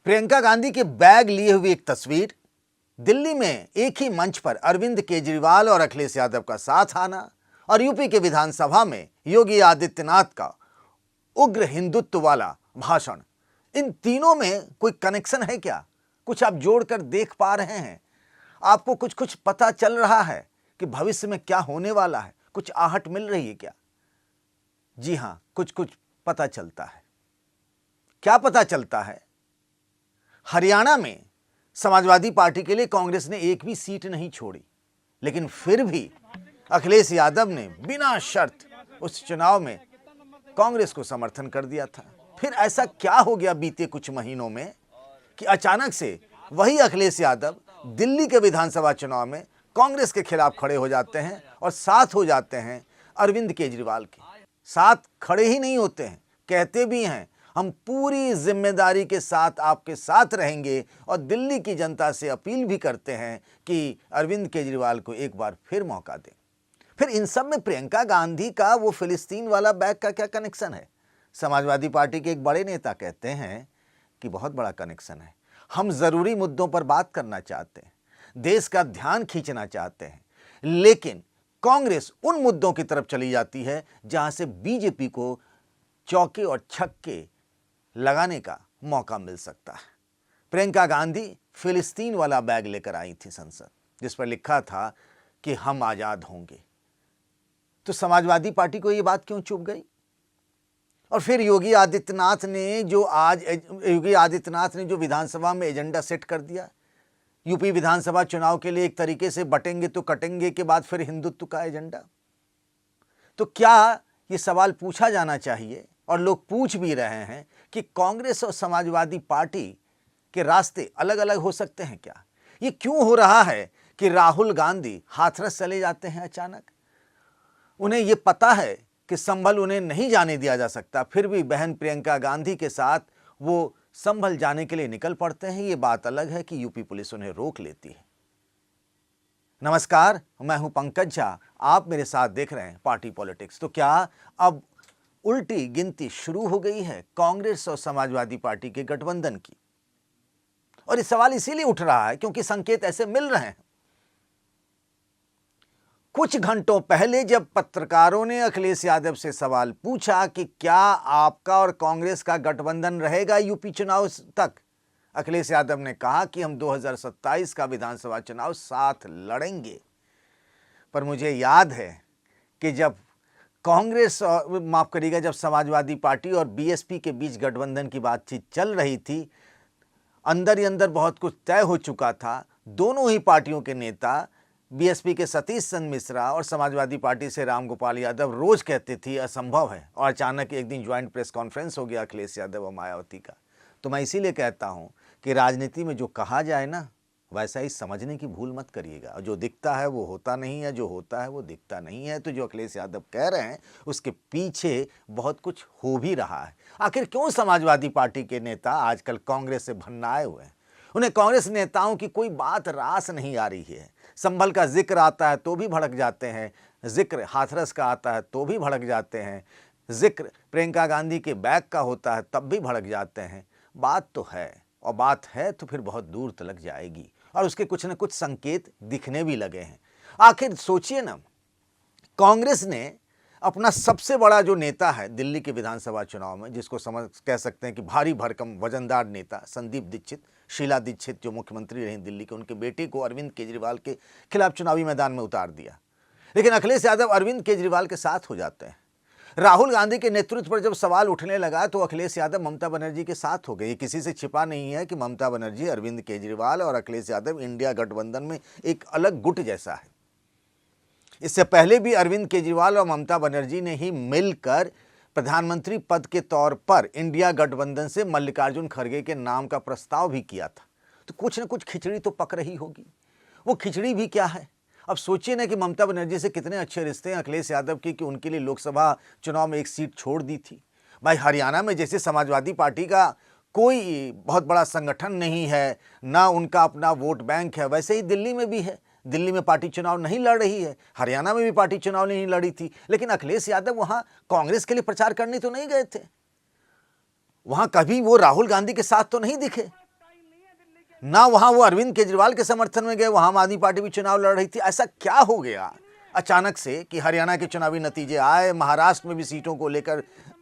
प्रियंका गांधी के बैग लिए हुए एक तस्वीर, दिल्ली में एक ही मंच पर अरविंद केजरीवाल और अखिलेश यादव का साथ आना और यूपी के विधानसभा में योगी आदित्यनाथ का उग्र हिंदुत्व वाला भाषण, इन तीनों में कोई कनेक्शन है क्या? कुछ आप जोड़कर देख पा रहे हैं? आपको कुछ कुछ पता चल रहा है कि भविष्य में क्या होने वाला है? कुछ आहट मिल रही है क्या? जी हां, कुछ कुछ पता चलता है। क्या पता चलता है? हरियाणा में समाजवादी पार्टी के लिए कांग्रेस ने एक भी सीट नहीं छोड़ी, लेकिन फिर भी अखिलेश यादव ने बिना शर्त उस चुनाव में कांग्रेस को समर्थन कर दिया था। फिर ऐसा क्या हो गया बीते कुछ महीनों में कि अचानक से वही अखिलेश यादव दिल्ली के विधानसभा चुनाव में कांग्रेस के खिलाफ खड़े हो जाते हैं और साथ हो जाते हैं अरविंद केजरीवाल के साथ। खड़े ही नहीं होते हैं, कहते भी हैं हम पूरी जिम्मेदारी के साथ आपके साथ रहेंगे और दिल्ली की जनता से अपील भी करते हैं कि अरविंद केजरीवाल को एक बार फिर मौका दें। फिर इन सब में प्रियंका गांधी का वो फिलिस्तीन वाला बैग का क्या कनेक्शन है? समाजवादी पार्टी के एक बड़े नेता कहते हैं कि बहुत बड़ा कनेक्शन है। हम जरूरी मुद्दों पर बात करना चाहते हैं, देश का ध्यान खींचना चाहते हैं, लेकिन कांग्रेस उन मुद्दों की तरफ चली जाती है जहां से बीजेपी को चौके और छक्के लगाने का मौका मिल सकता है। प्रियंका गांधी फिलिस्तीन वाला बैग लेकर आई थी संसद, जिस पर लिखा था कि हम आजाद होंगे। तो समाजवादी पार्टी को यह बात क्यों चुभ गई? और फिर योगी आदित्यनाथ ने जो विधानसभा में एजेंडा सेट कर दिया, यूपी विधानसभा चुनाव के लिए एक तरीके से बटेंगे तो कटेंगे के बाद फिर हिंदुत्व का एजेंडा। तो क्या ये सवाल पूछा जाना चाहिए और लोग पूछ भी रहे हैं कि कांग्रेस और समाजवादी पार्टी के रास्ते अलग अलग हो सकते हैं क्या? ये क्यों हो रहा है कि राहुल गांधी हाथरस चले जाते हैं अचानक? उन्हें ये पता है कि संभल उन्हें नहीं जाने दिया जा सकता, फिर भी बहन प्रियंका गांधी के साथ वो संभल जाने के लिए निकल पड़ते हैं। ये बात अलग है कि यूपी पुलिस उन्हें रोक लेती है। नमस्कार, मैं हूं पंकज झा, आप मेरे साथ देख रहे हैं पार्टी पॉलिटिक्स। तो क्या अब उल्टी गिनती शुरू हो गई है कांग्रेस और समाजवादी पार्टी के गठबंधन की? और ये सवाल इसीलिए उठ रहा है क्योंकि संकेत ऐसे मिल रहे हैं। कुछ घंटों पहले जब पत्रकारों ने अखिलेश यादव से सवाल पूछा कि क्या आपका और कांग्रेस का गठबंधन रहेगा यूपी चुनाव तक, अखिलेश यादव ने कहा कि हम 2027 का विधानसभा चुनाव साथ लड़ेंगे। पर मुझे याद है कि जब कांग्रेस और माफ करिएगा, जब समाजवादी पार्टी और बीएसपी के बीच गठबंधन की बातचीत चल रही थी, अंदर ही अंदर बहुत कुछ तय हो चुका था। दोनों ही पार्टियों के नेता, बीएसपी के सतीश चंद्र मिश्रा और समाजवादी पार्टी से रामगोपाल यादव, रोज कहते थे असंभव है, और अचानक एक दिन ज्वाइंट प्रेस कॉन्फ्रेंस हो गया अखिलेश यादव और मायावती का। तो मैं इसीलिए कहता हूं कि राजनीति में जो कहा जाए ना, वैसा ही समझने की भूल मत करिएगा। जो दिखता है वो होता नहीं है, जो होता है वो दिखता नहीं है। तो जो अखिलेश यादव कह रहे हैं उसके पीछे बहुत कुछ हो भी रहा है। आखिर क्यों समाजवादी पार्टी के नेता आजकल कांग्रेस से भन्नाए हुए हैं? उन्हें कांग्रेस नेताओं की कोई बात रास नहीं आ रही है। संभल का जिक्र आता है तो भी भड़क जाते हैं, जिक्र हाथरस का आता है तो भी भड़क जाते हैं, जिक्र प्रियंका गांधी के बैग का होता है तब भी भड़क जाते हैं। बात तो है, और बात है तो फिर बहुत दूर तक जाएगी, और उसके कुछ न कुछ संकेत दिखने भी लगे हैं। आखिर सोचिए ना, कांग्रेस ने अपना सबसे बड़ा जो नेता है दिल्ली के विधानसभा चुनाव में, जिसको कह सकते हैं कि भारी भरकम वजनदार नेता संदीप दीक्षित, शीला दीक्षित जो मुख्यमंत्री रही दिल्ली के, उनके बेटे को अरविंद केजरीवाल के खिलाफ चुनावी मैदान में उतार दिया। लेकिन अखिलेश यादव अरविंद केजरीवाल के साथ हो जाते हैं। राहुल गांधी के नेतृत्व पर जब सवाल उठने लगा तो अखिलेश यादव ममता बनर्जी के साथ हो गए। किसी से छिपा नहीं है कि ममता बनर्जी, अरविंद केजरीवाल और अखिलेश यादव इंडिया गठबंधन में एक अलग गुट जैसा है। इससे पहले भी अरविंद केजरीवाल और ममता बनर्जी ने ही मिलकर प्रधानमंत्री पद के तौर पर इंडिया गठबंधन से मल्लिकार्जुन खड़गे के नाम का प्रस्ताव भी किया था। तो कुछ न कुछ खिचड़ी तो पक रही होगी। वो खिचड़ी भी क्या है? अब सोचिए ना कि ममता बनर्जी से कितने अच्छे रिश्ते हैं अखिलेश यादव के कि उनके लिए लोकसभा चुनाव में एक सीट छोड़ दी थी। भाई, हरियाणा में जैसे समाजवादी पार्टी का कोई बहुत बड़ा संगठन नहीं है, ना उनका अपना वोट बैंक है, वैसे ही दिल्ली में भी है। दिल्ली में पार्टी चुनाव नहीं लड़ रही है, हरियाणा में भी पार्टी चुनाव नहीं लड़ी थी, लेकिन अखिलेश यादव वहां कांग्रेस के लिए प्रचार करने तो नहीं गए थे। वहां कभी वो राहुल गांधी के साथ तो नहीं दिखे। ना वहां वो अरविंद केजरीवाल के समर्थन में गए, वहां आम आदमी पार्टी भी चुनाव लड़ रही थी। ऐसा क्या हो गया अचानक से कि हरियाणा के चुनावी नतीजे आए, महाराष्ट्र में भी सीटों को लेकर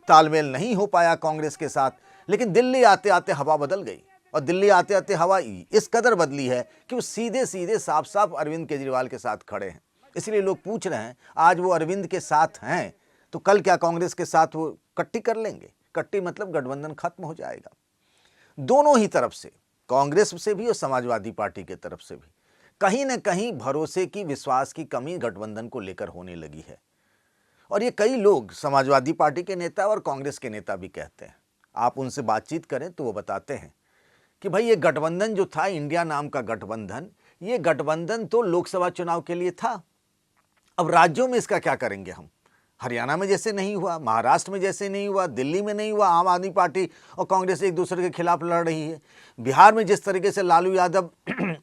तालमेल नहीं हो पाया कांग्रेस के साथ, लेकिन दिल्ली आते आते हवा बदल गई। और दिल्ली आते आते हवा इस कदर बदली है कि वो सीधे सीधे साफ साफ अरविंद केजरीवाल के साथ खड़े हैं। इसलिए लोग पूछ रहे हैं, आज वो अरविंद के साथ हैं तो कल क्या कांग्रेस के साथ वो कट्टी कर लेंगे? कट्टी मतलब गठबंधन खत्म हो जाएगा। दोनों ही तरफ से, कांग्रेस से भी और समाजवादी पार्टी की तरफ से भी कहीं ना कहीं भरोसे की, विश्वास की कमी गठबंधन को लेकर होने लगी है। और ये कई लोग, समाजवादी पार्टी के नेता और कांग्रेस के नेता भी कहते हैं। आप उनसे बातचीत करें तो वो बताते हैं कि भाई ये गठबंधन जो था, इंडिया नाम का गठबंधन, ये गठबंधन तो लोकसभा चुनाव के लिए था। अब राज्यों में इसका क्या करेंगे हम? हरियाणा में जैसे नहीं हुआ, महाराष्ट्र में जैसे नहीं हुआ, दिल्ली में नहीं हुआ, आम आदमी पार्टी और कांग्रेस एक दूसरे के खिलाफ लड़ रही है। बिहार में जिस तरीके से लालू यादव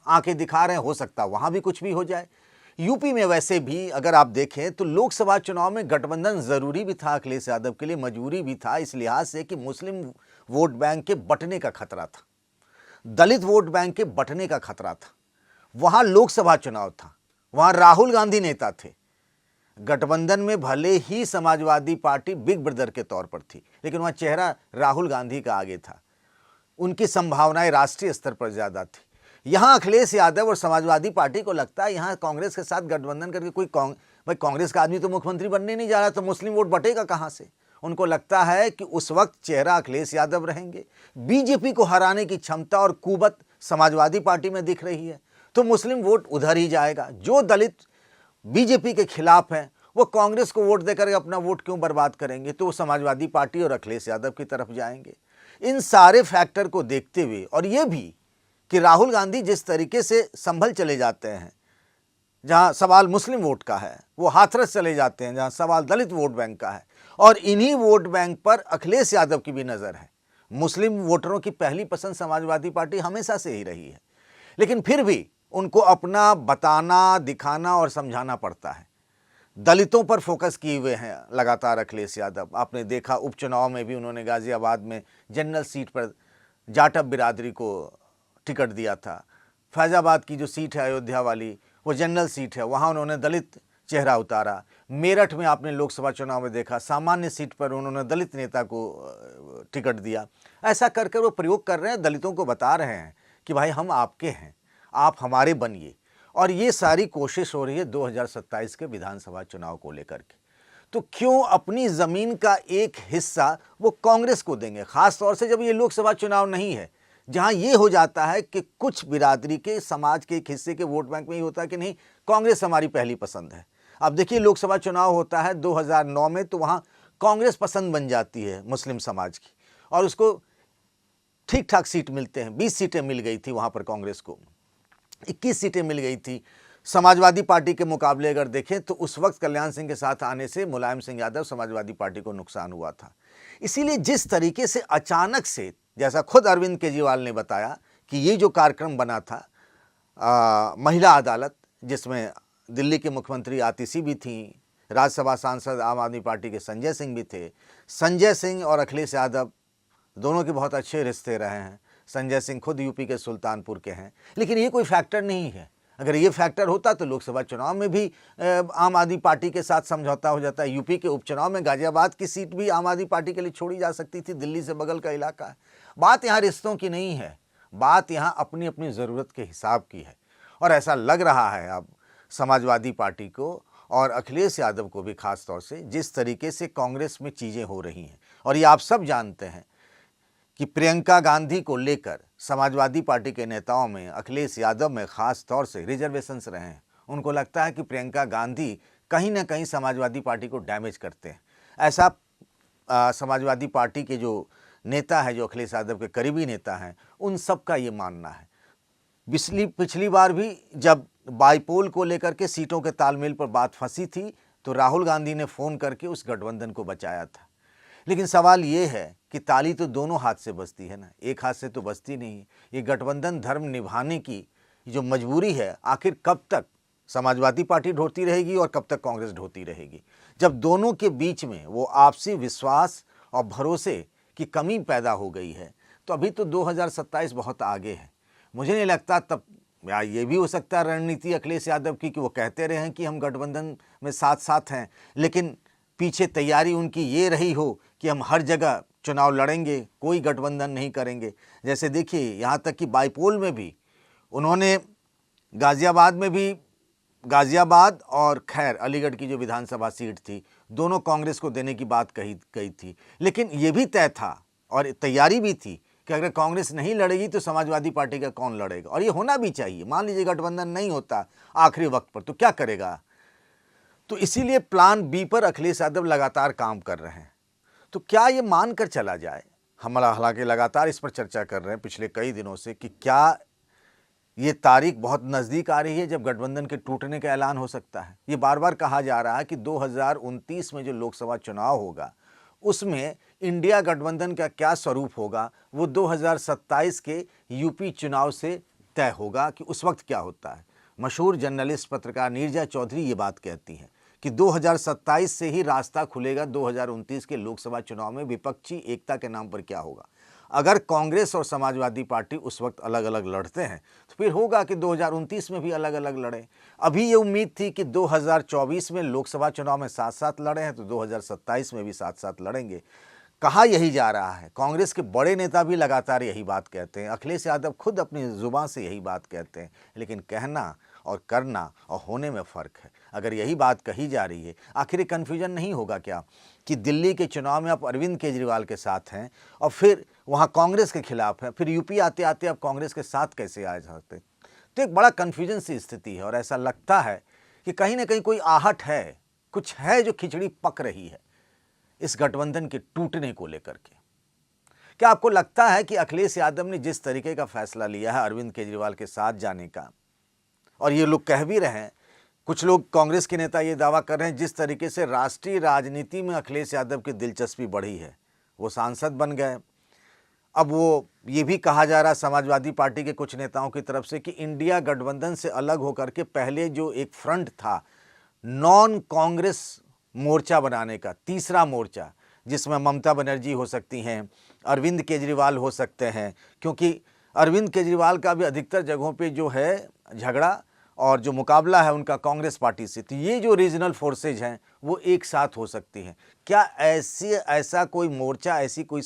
आंखें दिखा रहे हैं, हो सकता है वहां भी कुछ भी हो जाए। यूपी में वैसे भी अगर आप देखें तो लोकसभा चुनाव में गठबंधन जरूरी भी था अखिलेश यादव के लिए, मजबूरी भी था, इस लिहाज से कि मुस्लिम वोट बैंक के बंटने का खतरा था, दलित वोट बैंक के बंटने का खतरा था। वहां लोकसभा चुनाव था, वहां राहुल गांधी नेता थे। गठबंधन में भले ही समाजवादी पार्टी बिग ब्रदर के तौर पर थी, लेकिन वहां चेहरा राहुल गांधी का आगे था, उनकी संभावनाएं राष्ट्रीय स्तर पर ज्यादा थी। यहां अखिलेश यादव और समाजवादी पार्टी को लगता है यहां कांग्रेस के साथ गठबंधन करके कोई भाई कांग्रेस का आदमी तो मुख्यमंत्री बनने नहीं जा रहा, तो मुस्लिम वोट बटेगा कहां से? उनको लगता है कि उस वक्त चेहरा अखिलेश यादव रहेंगे, बीजेपी को हराने की क्षमता और कुवत समाजवादी पार्टी में दिख रही है, तो मुस्लिम वोट उधर ही जाएगा। जो दलित बीजेपी के खिलाफ हैं वो कांग्रेस को वोट देकर अपना वोट क्यों बर्बाद करेंगे, तो वो समाजवादी पार्टी और अखिलेश यादव की तरफ जाएंगे। इन सारे फैक्टर को देखते हुए, और ये भी कि राहुल गांधी जिस तरीके से संभल चले जाते हैं, जहां सवाल मुस्लिम वोट का है, वो हाथरस चले जाते हैं जहां सवाल दलित वोट बैंक का है, और इन्हीं वोट बैंक पर अखिलेश यादव की भी नजर है। मुस्लिम वोटरों की पहली पसंद समाजवादी पार्टी हमेशा से ही रही है, लेकिन फिर भी उनको अपना बताना, दिखाना और समझाना पड़ता है। दलितों पर फोकस किए हुए हैं लगातार अखिलेश यादव। आपने देखा उपचुनाव में भी उन्होंने गाजियाबाद में जनरल सीट पर जाटव बिरादरी को टिकट दिया था। फैजाबाद की जो सीट है अयोध्या वाली, वो जनरल सीट है, वहाँ उन्होंने दलित चेहरा उतारा। मेरठ में आपने लोकसभा चुनाव में देखा, सामान्य सीट पर उन्होंने दलित नेता को टिकट दिया। ऐसा कर कर वो प्रयोग कर रहे हैं, दलितों को बता रहे हैं कि भाई हम आपके हैं, आप हमारे बनिए। और ये सारी कोशिश हो रही है 2027 के विधानसभा चुनाव को लेकर के। तो क्यों अपनी ज़मीन का एक हिस्सा वो कांग्रेस को देंगे, ख़ास तौर से जब ये लोकसभा चुनाव नहीं है, जहां ये हो जाता है कि कुछ बिरादरी के, समाज के एक हिस्से के वोट बैंक में ये होता है कि नहीं, कांग्रेस हमारी पहली पसंद है। अब देखिए लोकसभा चुनाव होता है 2009 में, तो वहाँ कांग्रेस पसंद बन जाती है मुस्लिम समाज की, और उसको ठीक ठाक सीट मिलते हैं। 20 सीटें मिल गई थी वहाँ पर कांग्रेस को, 21 सीटें मिल गई थी। समाजवादी पार्टी के मुकाबले अगर देखें तो उस वक्त कल्याण सिंह के साथ आने से मुलायम सिंह यादव समाजवादी पार्टी को नुकसान हुआ था। इसीलिए जिस तरीके से अचानक से, जैसा खुद अरविंद केजरीवाल ने बताया कि ये जो कार्यक्रम बना था महिला अदालत, जिसमें दिल्ली के मुख्यमंत्री आतिशी भी थी, राज्यसभा सांसद आम आदमी पार्टी के संजय सिंह भी थे। संजय सिंह और अखिलेश यादव दोनों के बहुत अच्छे रिश्ते रहे हैं। संजय सिंह खुद यूपी के सुल्तानपुर के हैं, लेकिन ये कोई फैक्टर नहीं है। अगर ये फैक्टर होता तो लोकसभा चुनाव में भी आम आदमी पार्टी के साथ समझौता हो जाता है। यूपी के उपचुनाव में गाजियाबाद की सीट भी आम आदमी पार्टी के लिए छोड़ी जा सकती थी, दिल्ली से बगल का इलाका है। बात यहाँ रिश्तों की नहीं है, बात यहाँ अपनी अपनी ज़रूरत के हिसाब की है। और ऐसा लग रहा है अब समाजवादी पार्टी को और अखिलेश यादव को भी, खास तौर से जिस तरीके से कांग्रेस में चीज़ें हो रही हैं, और ये आप सब जानते हैं कि प्रियंका गांधी को लेकर समाजवादी पार्टी के नेताओं में, अखिलेश यादव में खास तौर से रिजर्वेशंस रहे हैं। उनको लगता है कि प्रियंका गांधी कहीं ना कहीं समाजवादी पार्टी को डैमेज करते हैं। ऐसा समाजवादी पार्टी के जो नेता है, जो अखिलेश यादव के करीबी नेता हैं, उन सब का ये मानना है। पिछली बार भी जब बाईपोल को लेकर के सीटों के तालमेल पर बात फंसी थी, तो राहुल गांधी ने फ़ोन करके उस गठबंधन को बचाया था। लेकिन सवाल ये है कि ताली तो दोनों हाथ से बजती है ना, एक हाथ से तो बजती नहीं। ये गठबंधन धर्म निभाने की जो मजबूरी है, आखिर कब तक समाजवादी पार्टी ढोती रहेगी और कब तक कांग्रेस ढोती रहेगी? जब दोनों के बीच में वो आपसी विश्वास और भरोसे की कमी पैदा हो गई है, तो अभी तो 2027 बहुत आगे है। मुझे नहीं लगता तब, या ये भी हो सकता है रणनीति अखिलेश यादव की कि वो कहते रहे हैं कि हम गठबंधन में साथ साथ हैं, लेकिन पीछे तैयारी उनकी ये रही हो कि हम हर जगह चुनाव लड़ेंगे, कोई गठबंधन नहीं करेंगे। जैसे देखिए, यहाँ तक कि बाईपोल में भी उन्होंने गाज़ियाबाद और खैर अलीगढ़ की जो विधानसभा सीट थी, दोनों कांग्रेस को देने की बात कही गई थी। लेकिन ये भी तय था और तैयारी भी थी कि अगर कांग्रेस नहीं लड़ेगी तो समाजवादी पार्टी का कौन लड़ेगा, और ये होना भी चाहिए। मान लीजिए गठबंधन नहीं होता आखिरी वक्त पर, तो क्या करेगा? तो इसीलिए प्लान बी पर अखिलेश यादव लगातार काम कर रहे हैं। तो क्या ये मानकर चला जाए, हम हालांकि लगातार इस पर चर्चा कर रहे हैं पिछले कई दिनों से, कि क्या ये तारीख बहुत नज़दीक आ रही है जब गठबंधन के टूटने का ऐलान हो सकता है? ये बार बार कहा जा रहा है कि 2029 में जो लोकसभा चुनाव होगा उसमें इंडिया गठबंधन का क्या स्वरूप होगा, वो 2027 के यूपी चुनाव से तय होगा कि उस वक्त क्या होता है। मशहूर जर्नलिस्ट पत्रकार नीरजा चौधरी ये बात कहती हैं कि 2027 से ही रास्ता खुलेगा 2029 के लोकसभा चुनाव में विपक्षी एकता के नाम पर क्या होगा। अगर कांग्रेस और समाजवादी पार्टी उस वक्त अलग अलग लड़ते हैं तो फिर होगा कि 2029 में भी अलग अलग लड़ें। अभी ये उम्मीद थी कि 2024 में लोकसभा चुनाव में साथ साथ लड़े हैं तो 2027 में भी साथ साथ लड़ेंगे। कहा यही जा रहा है, कांग्रेस के बड़े नेता भी लगातार यही बात कहते हैं, अखिलेश यादव खुद अपनी जुबान से यही बात कहते हैं, लेकिन कहना और करना और होने में फ़र्क है। अगर यही बात कही जा रही है, आखिर कन्फ्यूजन नहीं होगा क्या कि दिल्ली के चुनाव में आप अरविंद केजरीवाल के साथ हैं और फिर वहाँ कांग्रेस के खिलाफ हैं, फिर यूपी आते आते आप कांग्रेस के साथ कैसे आ सकते? तो एक बड़ा कन्फ्यूजन सी स्थिति है और ऐसा लगता है कि कहीं ना कहीं कोई आहट है, कुछ है जो खिचड़ी पक रही है इस गठबंधन के टूटने को लेकर के। क्या आपको लगता है कि अखिलेश यादव ने जिस तरीके का फैसला लिया है अरविंद केजरीवाल के साथ जाने का, और ये लोग कह भी रहे हैं, कुछ लोग कांग्रेस के नेता ये दावा कर रहे हैं जिस तरीके से राष्ट्रीय राजनीति में अखिलेश यादव की दिलचस्पी बढ़ी है, वो सांसद बन गए। अब वो ये भी कहा जा रहा है समाजवादी पार्टी के कुछ नेताओं की तरफ से कि इंडिया गठबंधन से अलग होकर के पहले जो एक फ्रंट था नॉन कांग्रेस मोर्चा बनाने का, तीसरा मोर्चा, जिसमें ममता बनर्जी हो सकती हैं, अरविंद केजरीवाल हो सकते हैं, क्योंकि अरविंद केजरीवाल का भी अधिकतर जगहों पे जो है झगड़ा और जो मुकाबला है उनका कांग्रेस पार्टी से, तो ये जो रीजनल फोर्सेज हैं वो एक साथ हो सकती हैं। क्या ऐसा कोई मोर्चा, ऐसी कोई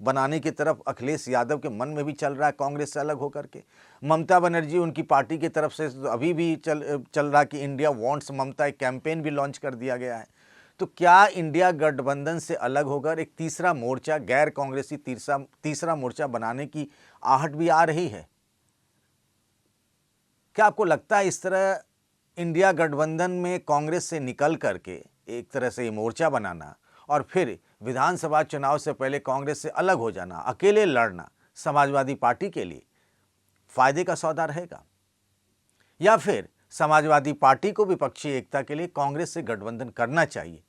बनाने की तरफ अखिलेश यादव के मन में भी चल रहा है कांग्रेस से अलग होकर के? ममता बनर्जी उनकी पार्टी की तरफ से अभी भी चल रहा कि इंडिया वांट्स ममता, एक कैंपेन भी लॉन्च कर दिया गया है। तो क्या इंडिया गठबंधन से अलग होकर एक तीसरा मोर्चा, गैर कांग्रेसी तीसरा मोर्चा बनाने की आहट भी आ रही है? क्या आपको लगता है इस तरह इंडिया गठबंधन में कांग्रेस से निकल करके एक तरह से ये मोर्चा बनाना और फिर विधानसभा चुनाव से पहले कांग्रेस से अलग हो जाना, अकेले लड़ना समाजवादी पार्टी के लिए फायदे का सौदा रहेगा, या फिर समाजवादी पार्टी को विपक्षी एकता के लिए कांग्रेस से गठबंधन करना चाहिए?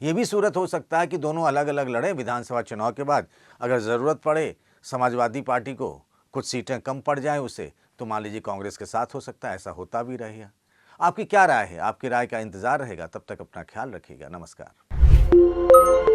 ये भी सूरत हो सकता है कि दोनों अलग अलग लड़े विधानसभा चुनाव के बाद, अगर ज़रूरत पड़े समाजवादी पार्टी को कुछ सीटें कम पड़ जाएं उसे, तो मान लीजिए कांग्रेस के साथ हो सकता है, ऐसा होता भी रहेगा। आपकी क्या राय है? आपकी राय का इंतज़ार रहेगा। तब तक अपना ख्याल रखिएगा। नमस्कार।